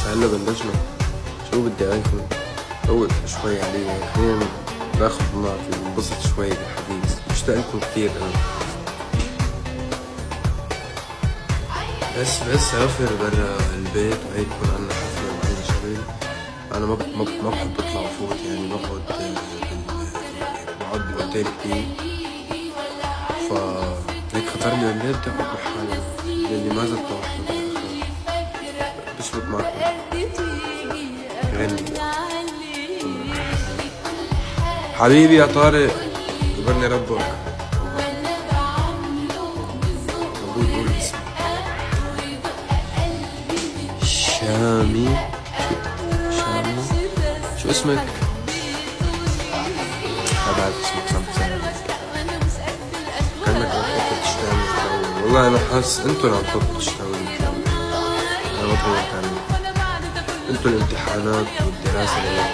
هلا بلشنا. شو بدي اكل؟ روق شوي علي، خلينا ناخد ننبسط شوي بالحديث. مشتاق لكم كثير انا. بس سافر برا البيت وهيك يكون عنا حفلة وعنا شغل. انا ما بحب اطلع وفوت، يعني بقعد بالاوتيل كثير. ف هيك خطر لي ليه بدي اقعد بحالي، لاني ما زلت واحدة بالاخر. بشرب معكم غني. حبيبي يا طارق، يبرني ربك. ابوي يقول اسمي شامي. شامي شو اسمك؟ ما بعرف اسمك. كأنك عم تحطوا تشتغلي. والله انا حاسس انتوا اللي عم تحطوا تشتغلي. انا ما بقول عنك. انتوا الامتحانات والدراسة اللي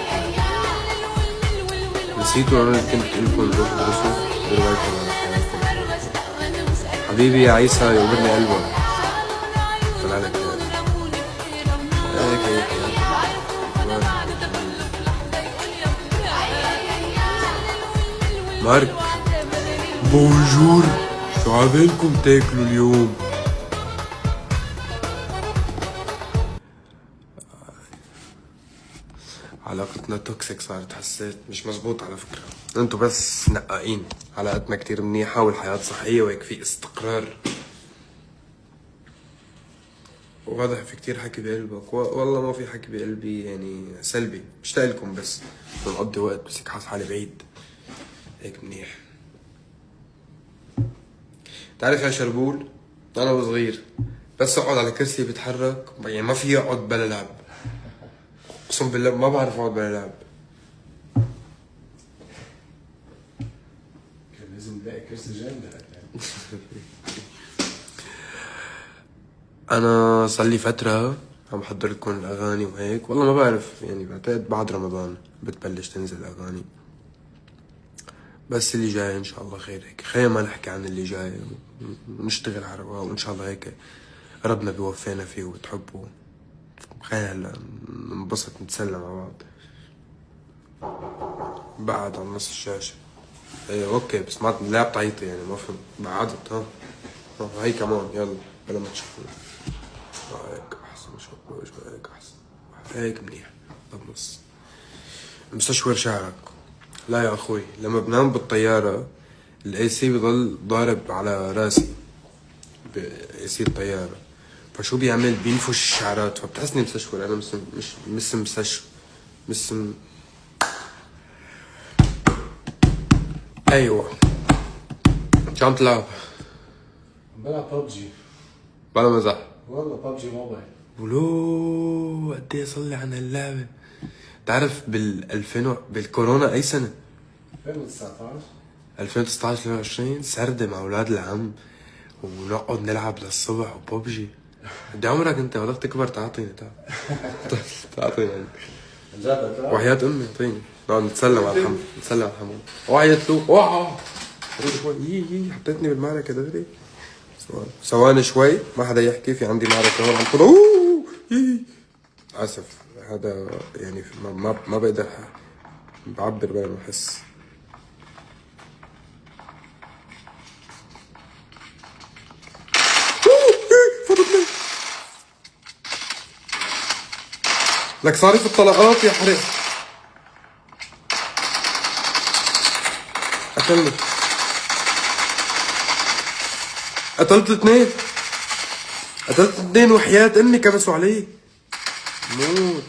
نسيتوا انا اللي كنت لكم نروح ندرسوا. دلوقتي على حياتكم. حبيبي يا عيسى، يقبلني قلبك. طلع لك هيك مارك. بونجور، شو عبالكم تاكلوا اليوم؟ علاقتنا توكسيك صارت، حسيت مش مزبوط على فكرة. انتوا بس نقائين. علاقتنا كتير منيحة والحياة صحية وهيك في استقرار. واضح في كتير حكي بقلبك. والله ما في حكي بقلبي، يعني سلبي. مشتاق لكم بس بنقضي وقت، بس هيك حاسس حالي بعيد. هيك منيح. تعرف يا شربول، انا وصغير بس اقعد على كرسي بيتحرك، يعني ما في اقعد بلا لعب. اقسم بالله ما بعرف اقعد بلا لعب. كان لازم نلاقي كرسي جنبك. انا صار لي فتره عم بحضر لكم الاغاني وهيك. والله ما بعرف، يعني بعتقد بعد رمضان بتبلش تنزل اغاني. بس اللي جاي ان شاء الله خير. هيك خلينا ما نحكي عن اللي جاي، ونشتغل على رواق، وان شاء الله هيك ربنا بيوفينا فيه وتحبوا. خلينا هلا ننبسط نتسلى مع بعض. بعد عن نص الشاشة. ايه اوكي، بس ما لا بتعيطي يعني، ما فهمت. بعدت ها. هي كمان يلا بلا ما تشوفوا. هيك احسن شوي هيك احسن. هيك منيح. بنص مستشور شعرك. لا يا اخوي، لما بنام بالطيارة الاي سي بضل ضارب على راسي باي سي الطيارة. فشو بيعمل؟ بينفش الشعرات، فبتحسني مستشور. انا مش مستشور. مش ايوه. شو عم تلعب؟ بلعب ببجي. بلا مزح. والله ببجي موبايل. ولو قد ايه صلي عن اللعبة. تعرف بالكورونا اي سنة؟ 2019. 2019 2020 سردة مع اولاد العم ونقعد نلعب للصبح وببجي. قد عمرك انت؟ بدك تكبر تعطيني تعطيني يعني. وحياة امي اعطيني. نقعد نتسلى على الحمام. نتسلى على الحمام. اوعى يتلو. اوعى شوي. حطيتني بالمعركة دغري. ثواني شوي، ما حدا يحكي، في عندي معركة هون عم تقول. اسف، هذا يعني ما بقدر بعبر بلا ما احس. لك صارف الطلقات يا حرق. قتلت اثنين وحياة امي كبسوا علي.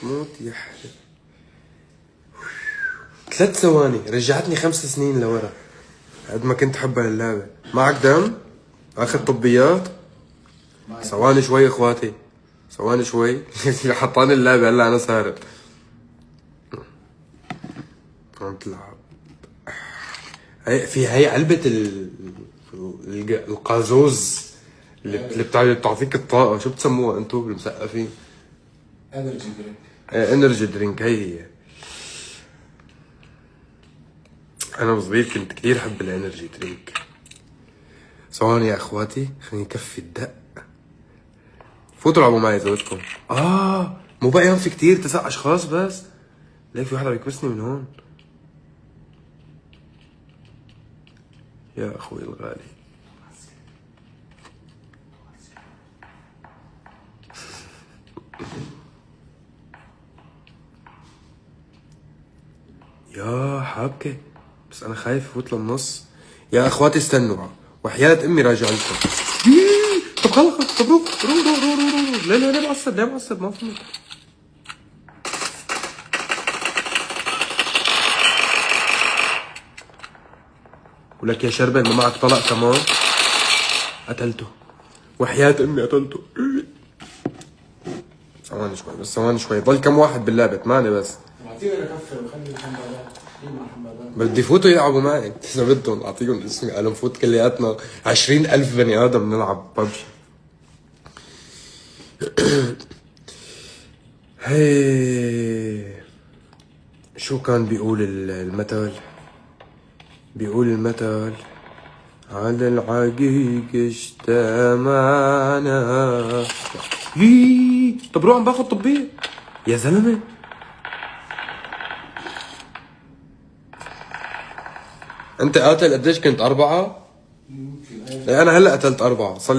موت يا حرق. 3 ثواني رجعتني 5 سنين لورا. قد ما كنت حبها اللعبة. معك دم؟ اخذ طبيات؟ ثواني شوي اخواتي، ثواني شوي. حطاني اللعبة هلا انا سارق. عم تلعب. هي علبة القازوز اللي بتعطيك الطاقة. شو بتسموها انتو المثقفين؟ انرجي درينك. انرجي درينك. هي انا وصغير كنت كثير احب الانرجي درينك. ثواني يا اخواتي، خليني كفي الدق. فوتوا العبوا معي زوجكم. مو بقى في كتير 9 اشخاص بس. ليك في واحد عم يكبسني من هون. يا اخوي الغالي. يا حبكة، بس انا خايف فوت للنص. يا اخواتي استنوا بقى، وحياة امي راجع لكم. طب خلص، طب روح. لا لا لا، معصب، لا معصب، ما فهمت. ولك يا شربل ما معك طلق كمان. قتلته، وحياة امي قتلته. ثواني شوي بس، ثواني شوي، ضل كم واحد باللعبة؟ 8 بس. اعطيني لكفر وخلي الحمالات. مين مع الحمالات؟ بدي فوتوا يلعبوا معي اذا بدهم، اعطيهم اسمي، قالوا نفوت كلياتنا 20,000 بني ادم نلعب ببجي. هي شو كان بيقول المثل؟ بيقول المثل على العقيق اجتمعنا. طب روح عم باخذ طبية يا زلمة. انت قاتل قديش كنت؟ 4؟ إيه انا هلا قتلت 4. صار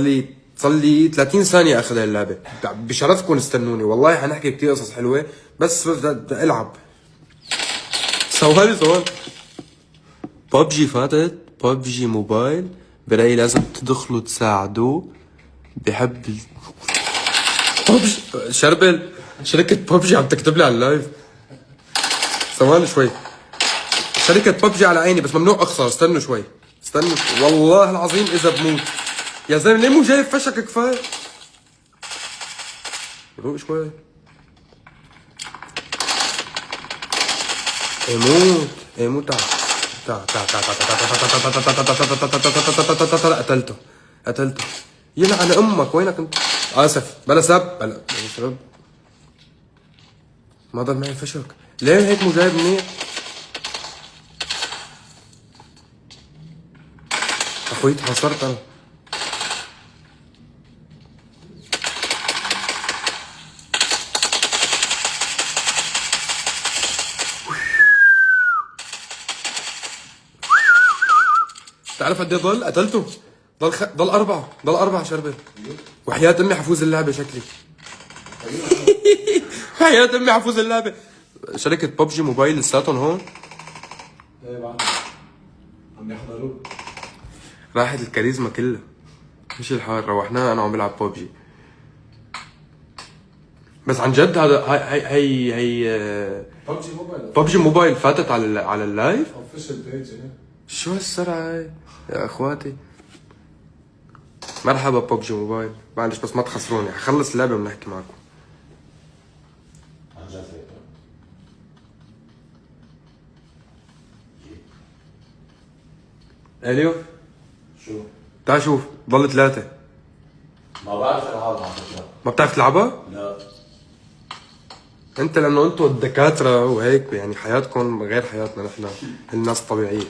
لي 30 ثانية اخذ اللعبة. بشرفكم استنوني، والله حنحكي كتير قصص حلوة، بس بدي العب. ثواني. ببجي فاتت، ببجي موبايل، برأيي لازم تدخلوا تساعدوه. بحب ببجي. شربل، شركة ببجي عم تكتب لي على اللايف. ثواني شوي. شركة ببجي على عيني، بس ممنوع اخسر. استنوا شوي، استنوا والله العظيم اذا بموت. يا زلمة ليه مو جايب فشك كفاية؟ روق شوي. موت. قتلته. يلعن امك، وينك انت؟ اسف، بلا سب، بلا سب. ما ضل معي فشك. ليه هيك مو جايب منيح؟ اخوي تحصرت انا. تعرف قد ايه ضل؟ قتلته. ضل 4، ضل 4 شربل. وحياة امي حفوز اللعبة شكلي. وحياة امي حفوز اللعبة. شركة ببجي موبايل لساتهم هون. ايه بعد عم يحضروك. راحت الكاريزما كلها. مش الحال، روحناها انا عم بلعب ببجي. بس عن جد هذا هي ببجي موبايل. ببجي موبايل فاتت على اللايف. اوفيشال بيج. شو هالسرعة هاي يا اخواتي؟ مرحبا ببجي موبايل، معلش بس ما تخسروني، حخلص اللعبة وبنحكي معكم. عن جد هيك. اليو شو؟ تعال شوف، ضل 3. ما بعرف العبها على فكره. ما بتعرف تلعبها؟ لا. انت لانه انتوا الدكاترة وهيك يعني حياتكم غير حياتنا نحن الناس الطبيعية.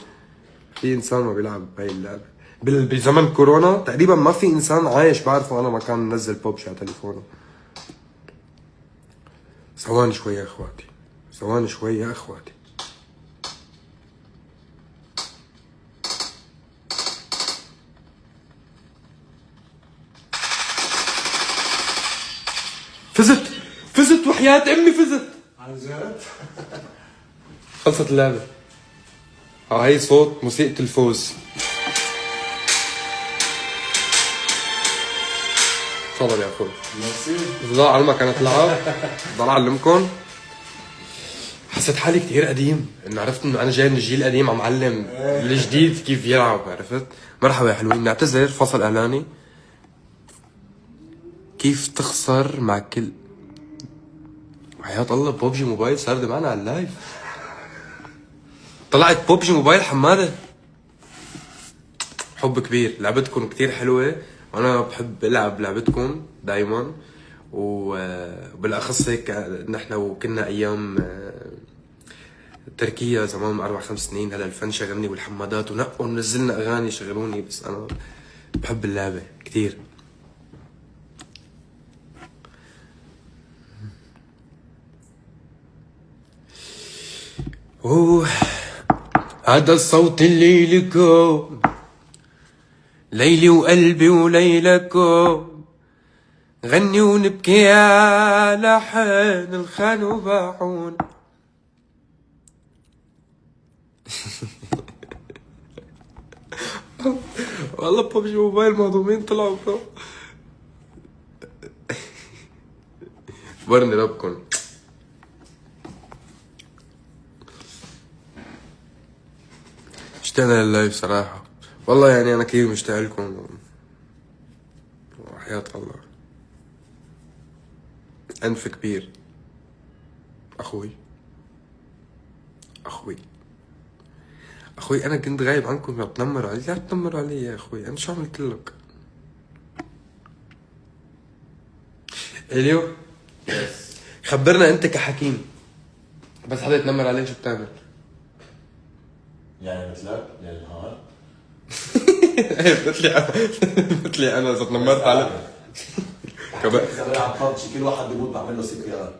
في انسان ما بيلعب بهي اللعبة. بزمن كورونا تقريبا ما في انسان عايش بعرفه انا ما كان منزل ببجي على تليفونه. ثواني شوي يا اخواتي، ثواني شوي يا اخواتي. فزت وحياة امي فزت. عن جد؟ خلصت اللعبة. هاي صوت موسيقى الفوز. تفضل يا اخوي. ميرسي. ضل اعلمك انا تلعب، ضل اعلمكم. حسيت حالي كتير قديم، انه عرفت انه انا جاي من الجيل القديم عم علم الجديد كيف يلعب، عرفت؟ مرحبا يا حلوين، نعتذر فصل اعلاني. كيف تخسر مع كل وحياة الله ببجي موبايل صار معنا على اللايف. طلعت ببجي موبايل حماده. حب كبير، لعبتكم كتير حلوة وانا بحب العب لعبتكم دايما، وبالاخص هيك نحن وكنا ايام تركيا زمان 4-5 سنين. هلا الفن شغلني والحمادات ونقوا ونزلنا اغاني شغلوني، بس انا بحب اللعبة كتير. أوه، هذا الصوت اللي لكم، ليلي وقلبي وليلكم، غني ونبكي على حين الخان وباعون. والله ببجي موبايل مهضومين طلعوا برو. برني ربكم. اشتقنا لللايف صراحة، والله يعني أنا كثير مشتاق لكم وحياة الله. أنف كبير أخوي، أخوي أنا كنت غايب عنكم، يا بتنمروا علي، لا تنمروا علي يا أخوي، أنا شو عملت لك؟ إليو خبرنا أنت كحكيم، بس حدا يتنمر عليك شو بتعمل؟ يعني مثلك يعني نهار مثلي أنا إذا تنمرت عليك كمان اذا بلعب ببجي كل واحد بيموت بعمل له CPR.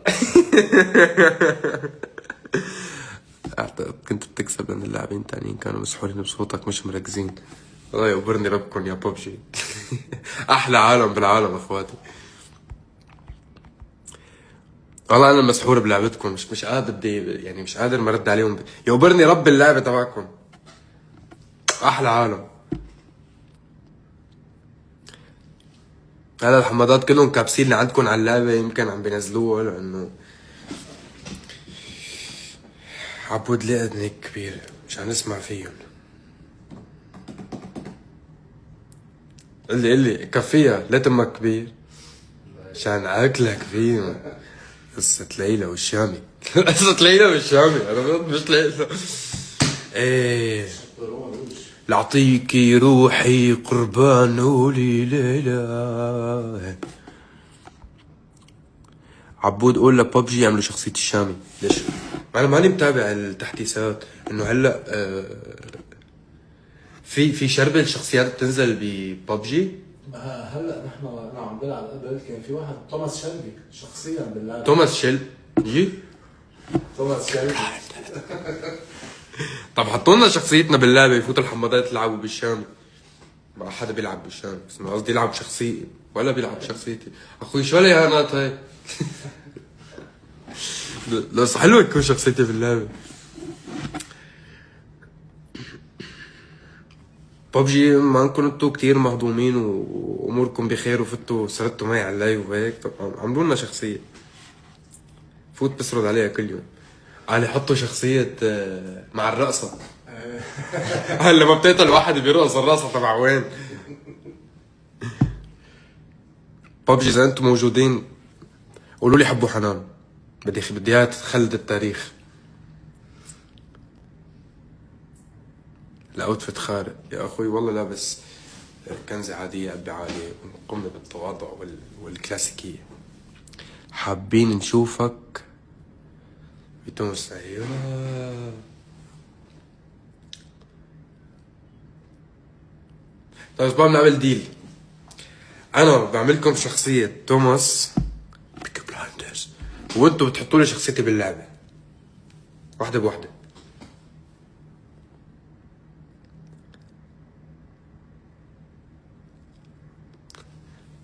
أعتقد كنت بتكسب لأن اللاعبين التانيين كانوا مسحورين بصوتك مش مركزين. الله يقبرني ربكم يا ببجي. أحلى عالم بالعالم أخواتي. والله أنا مسحور بلعبتكم، مش قادر بدي يعني مش قادر مرد عليهم. يقبرني رب اللعبة تبعكم، أحلى عالم. هلا الحمادات كلهم كابسين اللي عندكم على اللعبة، يمكن عم بينزلوها لأنه عبود لي أذنك كبير مش عم نسمع فيهم. قلي كفيها لا تمك كبير عشان عقلك فيه. قصة ليلى والشامي. قصة ليلى والشامي، أنا مش ليلى. إيه لعطيكي روحي قربان قولي ليلى. عبود قول لببجي يعملوا شخصية الشامي. ليش؟ أنا ماني متابع التحديثات إنه هلا في شربة الشخصيات بتنزل بببجي. هلا انا عم بلعب قبل كان في واحد توماس شلبي شخصيا باللعبه. توماس شلبي. توماس شلبي. طب حطوا لنا شخصيتنا باللعبة يفوتوا الحمادات يلعبوا بالشامي. ما حدا بيلعب بالشامي، بس أنا قصدي يلعب شخصيتي ولا بيلعب شخصيتي. أخوي شو هالإهانات هاي؟ بس حلوة تكون شخصيتي باللعبة. ببجي ما انكم انتو كتير مهضومين واموركم بخير وفتوا سردتوا معي على اللايف وهيك، طب عملوا لنا شخصية فوت بسرد عليها كل يوم. قال حطوا شخصية مع الرقصة. هلا لما بتقتل واحد بيرقص الرقصة تبع وين؟ ببجي اذا انتم موجودين قولوا لي حبوا حنان، بدي اياها تخلد التاريخ. الاوتفيت خارق يا اخوي، والله لابس كنزة عادية قبة عالية قمة بالتواضع والكلاسيكية. حابين نشوفك بتونس. ايوه طيب اسبوع بنعمل ديل، انا بعملكم شخصية توماس بيكي بلايندرز وانتوا بتحطوا لي شخصيتي باللعبة واحدة بواحدة.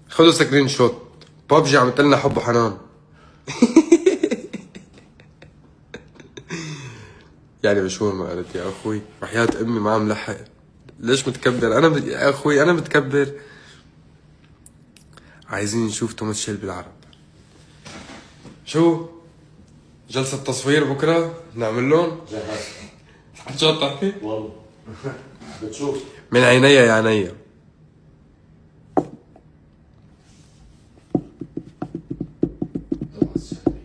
خذوا سكرين شوت، ببجي عملت لنا حب وحنان. يعني بشو ما قلت يا اخوي وحياة امي ما عم لحق. ليش متكبر انا يا اخوي انا متكبر. عايزين نشوف توماس شيلبي بالعرب. شو جلسة تصوير بكره نعمل لهم؟ جهزت عن جد تحكي؟ والله. بتشوف من عيني يا عيني. توماس شلبي.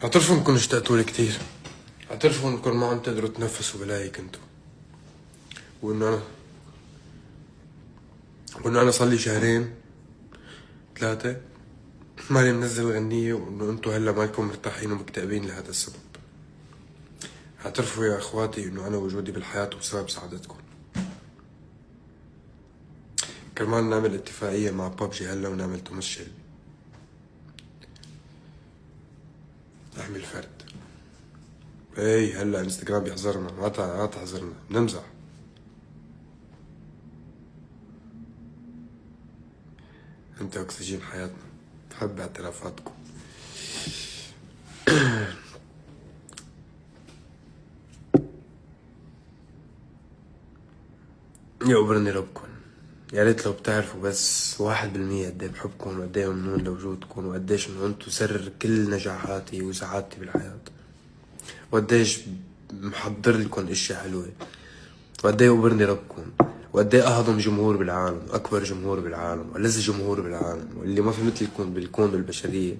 اعترفوا انكم اشتقتوا لي كثير، اعترفوا انكم ما عم تقدروا تنفسوا بلاي كنتوا، وانه انا صار لي شهرين 3 ماني منزل غنية، وانه انتوا هلا مالكم مرتاحين ومكتئبين لهذا السبب. اعترفوا يا اخواتي انه انا وجودي بالحياة وسبب سعادتكم. كرمال نعمل اتفاقية مع ببجي هلا ونعمل توماس شيلبي. احمي الفرد. اي هلا انستغرام بيحذرنا، ما تحذرنا، بنمزح. انت اكسجين حياتنا، بحب اعترافاتكم. يقبرني ربكم. يا ريت لو بتعرفوا بس 1% قد ايه بحبكم وقد ايه ممنون لوجودكم وقديش انه انتوا سر كل نجاحاتي وسعادتي بالحياة، وقديش محضر لكم اشياء حلوة، وقد ايه يقبرني ربكم، وقد ايه اهضم جمهور بالعالم، واكبر جمهور بالعالم، والذ جمهور بالعالم، واللي ما في مثلكم بالكون بالبشرية.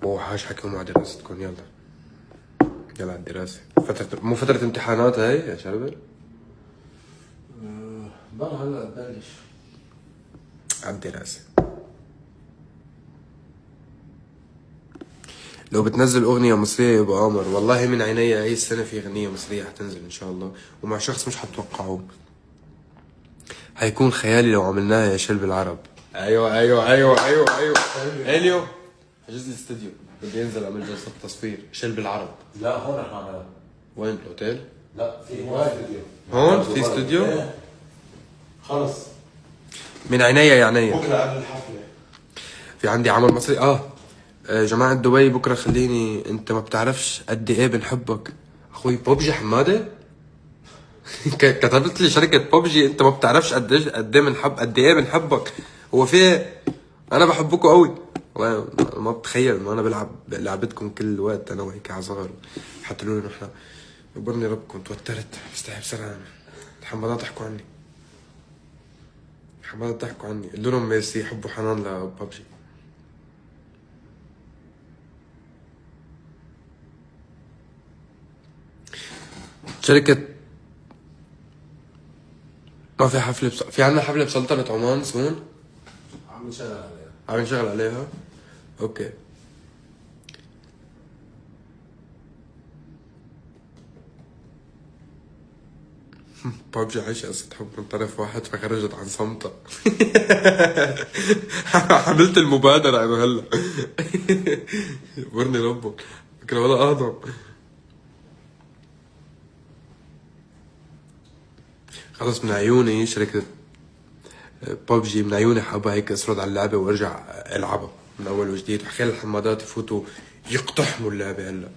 وحاش حكيهم على دراستكم. يلا على الدراسة. مو فترة امتحانات هاي يا شربل؟ بقى هلا تبلش على الدراسة. لو بتنزل أغنية مصرية يبقى قمر. والله من عيني هاي السنة في أغنية مصرية حتنزل إن شاء الله، ومع شخص مش حتوقعوه. هيكون خيالي لو عملناها يا شلب العرب. أيوة أيوة أيوة أيوة أيوة. إليو حجز لي استوديو، بدي ينزل أعمل جلسة تصوير شلب العرب. لا هون رح نعملها. وين بالأوتيل؟ لا في هون استوديو. هون في استوديو؟ خلص من عيني يا عيني. بكره قبل الحفله في عندي عمل مصري جماعة دبي بكرة. خليني، انت ما بتعرفش قد ايه بنحبك اخوي ببجي حمادة. كتبت لي شركة ببجي انت ما بتعرفش قد ايه بنحبك. هو في انا بحبكم قوي والله. ما بتخيل انه انا بلعب لعبتكم كل وقت انا وهيك على صغر. حتى لو انه احنا يقبرني ربكم. توترت بستحي بسرعة. الحمادات ضحكوا عني، الحمادات ضحكوا عني. قلوا لهم ميرسي حب وحنان لببجي. شركة ما في حفلة في عنا حفلة بسلطنة عمان سون. عم نشتغل عليها. عم نشتغل عليها. اوكي. ببجي عايشة قصة حب من طرف واحد فخرجت عن صمتها. حملت المبادرة انه هلا. يقبرني ربك. فكرة ولا اهضم. خلص من عيوني شركة ببجي، من عيوني حابة هيك اسرد على اللعبة وارجع العبها من اول وجديد، وحكي الحمادات يفوتوا يقتحموا اللعبة هلا.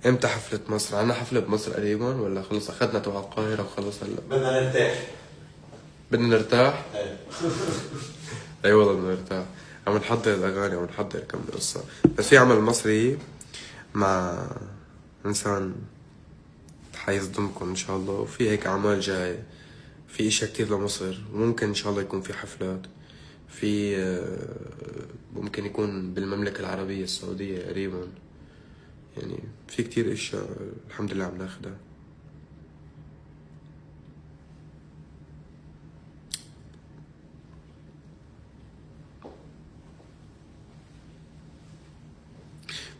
امتى حفلة مصر؟ عنا حفلة بمصر قريبا ولا خلص اخذنا تبع القاهرة وخلص هلا؟ بدنا نرتاح. بدنا نرتاح؟ ايه. اي والله بدنا نرتاح. عم نحضر الاغاني، عم نحضر كم قصة. بس في عمل مصري مع انسان حيصدمكم ان شاء الله، وفي هيك اعمال جاية، في اشياء كتير لمصر، وممكن ان شاء الله يكون في حفلات في ممكن يكون بالمملكة العربية السعودية قريبا. يعني في كتير اشياء الحمد لله عم ناخدها.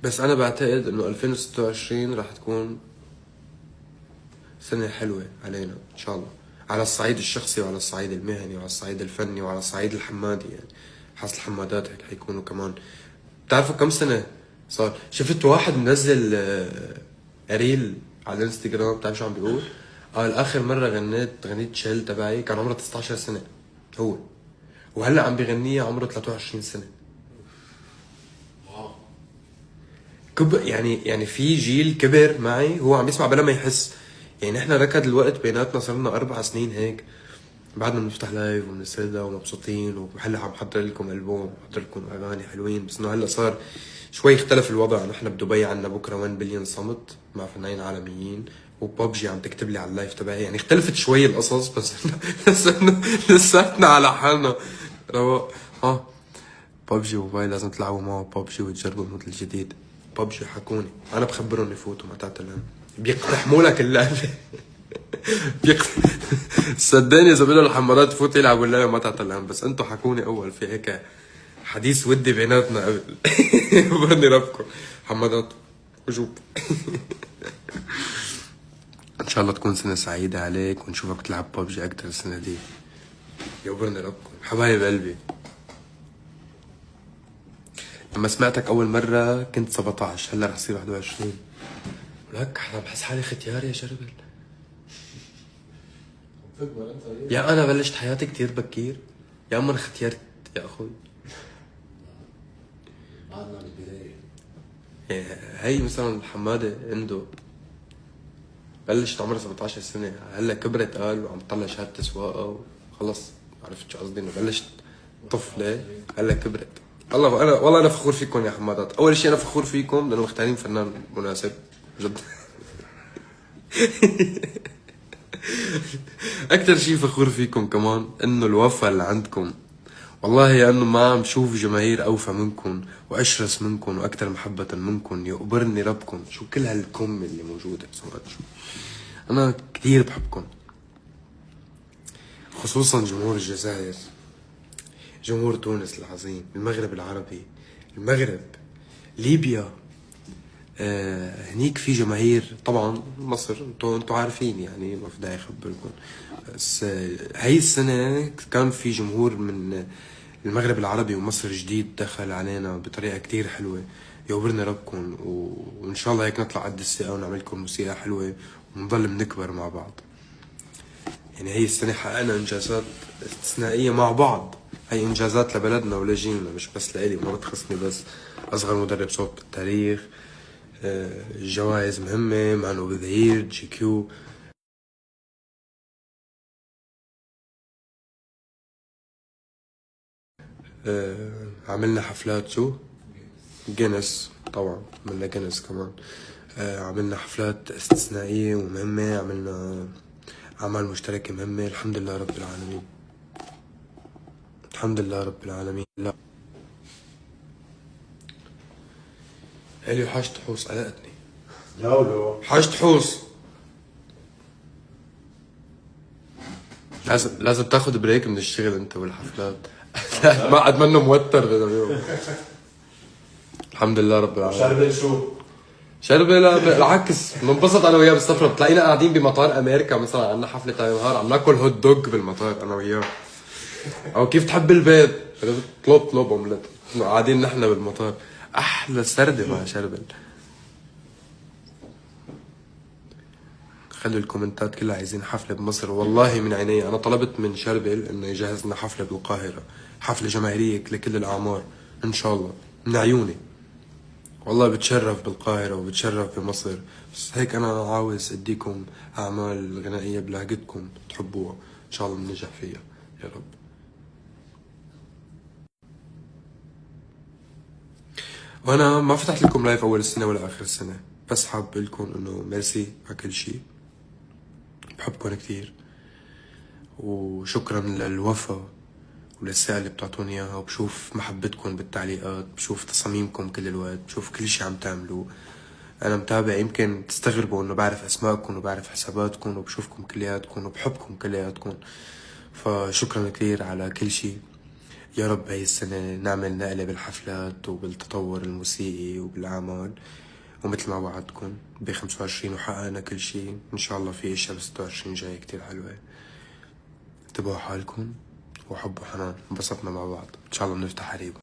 بس انا بعتقد انه 2026 راح تكون سنة حلوة علينا ان شاء الله، على الصعيد الشخصي وعلى الصعيد المهني وعلى الصعيد الفني وعلى الصعيد الحمادي. يعني حاس الحمادات هيك حيكونوا كمان. بتعرفوا كم سنة صار؟ شفت واحد منزل ريل على الانستغرام. بتعرف شو عم بيقول؟ قال اخر مرة غنيت شيل تبعي كان عمره 19 سنة هو، وهلا عم بغنيها عمره 23 سنة. يعني في جيل كبر معي هو عم يسمع بلا ما يحس. يعني احنا ركض الوقت بيناتنا، صرنا 4 سنين هيك بعدنا بنفتح لايف وبنسردها ومبسوطين، وهلا عم حضر لكم البوم، حضر لكم اغاني حلوين. بس انه هلا صار شوي اختلف الوضع. نحن بدبي عنا بكره 1 بليون صمت مع فنانين عالميين، وببجي عم تكتب لي على اللايف تبعي. يعني اختلفت شوي القصص بس انه لساتنا على حالنا رواق. ببجي موبايل لازم تلعبوا معه ببجي وتجربوا الموديل الجديد. ببجي حكوني انا بخبرهم يفوتوا ما تعتلهم، بيقتحموا لك اللعبه. صدقني اذا بدهم الحمارات تفوت يلعبوا اللعبه ما تعتلهم. بس انتوا حكوني اول، في هيك حديث ودي بيناتنا قبل. برني ربكم حمادات وجوب. ان شاء الله تكون سنة سعيدة عليك ونشوفك تلعب ببجي اكتر السنة دي. يوبرني ربكم حبايب قلبي. لما سمعتك اول مرة كنت 17، هلا رح يصير 21. ولك انا بحس حالي ختيار يا شربل. تكبر انت يا انا بلشت حياتي كتير بكير، يا اما انا ختيار يا اخوي. قعدنا بالبداية. هي مثلا حمادة عنده بلشت عمرها 17 سنة، هلا كبرت قال وعم تطلع شهادة سواقة وخلص. عرفت شو قصدي؟ انه بلشت طفلة هلا كبرت. والله انا فخور فيكم يا حمادات. اول شيء انا فخور فيكم لانه مختارين فنان مناسب جد. اكثر شيء فخور فيكم كمان انه الوفا اللي عندكم. والله يا انه ما عم شوف جماهير اوفى منكم واشرس منكم واكثر محبة منكم. يقبرني ربكم شو كل هالكم اللي موجودة. شو انا كثير بحبكم، خصوصا جمهور الجزائر، جمهور تونس العظيم، المغرب العربي، المغرب، ليبيا. هنيك في جماهير طبعا. مصر انتوا عارفين يعني ما في داعي اخبركم. بس هاي السنة كان في جمهور من المغرب العربي ومصر جديد دخل علينا بطريقة كتير حلوة. يوبرنا ربكم وان شاء الله هيك نطلع قد الثقة ونعمل لكم موسيقى حلوة ونضل بنكبر مع بعض. يعني هي السنة حققنا انجازات استثنائية مع بعض. هي انجازات لبلدنا ولجيلنا مش بس لإلي، ما بتخصني بس. اصغر مدرب صوت بالتاريخ، جوائز مهمة، مان اوف ذا يير، جي كيو. عملنا حفلات شو؟ جينيس طبعا، عملنا جينيس كمان. عملنا حفلات استثنائية ومهمة، عملنا أعمال مشتركة مهمة. الحمد لله رب العالمين، الحمد لله رب العالمين. لا الي حاجة حوس قلقتني. لولو حاجة حوس لازم تاخد بريك من الشغل انت والحفلات. ما عاد منه موتر هذا اليوم. الحمد لله رب العالمين. شربل شو؟ شربة لا بالعكس بننبسط انا وياه بالسفره. بتلاقينا قاعدين بمطار امريكا مثلا، عندنا حفله تاع نهار عم ناكل هوت دوج بالمطار انا وياه. او كيف تحب البيض؟ طلب اومليت. قاعدين نحن بالمطار. احلى سردة مع شربل. خلوا الكومنتات كلها عايزين حفله بمصر. والله من عيني انا طلبت من شربل انه يجهز لنا حفله بالقاهره، حفله جماهيريه لكل الاعمار ان شاء الله. من عيوني والله بتشرف بالقاهرة وبتشرف بمصر. بس هيك أنا عاوز أديكم أعمال غنائية بلهجتكم تحبوها إن شاء الله بننجح فيها يا رب. وأنا ما فتحت لكم لايف أول السنة ولا آخر السنة، بس حاب لكم إنه ميرسي على كل شي. بحبكم كتير وشكرا للوفا وللثقة اللي بتعطوني إياها. وبشوف محبتكم بالتعليقات، بشوف تصاميمكم كل الوقت، بشوف كل شي عم تعملوه. انا متابع، يمكن تستغربوا انه بعرف اسماءكم وبعرف حساباتكم وبشوفكم كلياتكم وبحبكم كلياتكم. فشكرا كثير على كل شيء. يا رب هاي السنة نعمل نقلة بالحفلات وبالتطور الموسيقي وبالأعمال، ومثل ما وعدتكم ب25 وحققنا كل شيء. إن شاء الله في أشياء ب26 جاية كتير حلوة. انتبهوا حالكم وحب وحنان، انبسطنا مع بعض إن شاء الله بنفتح قريب.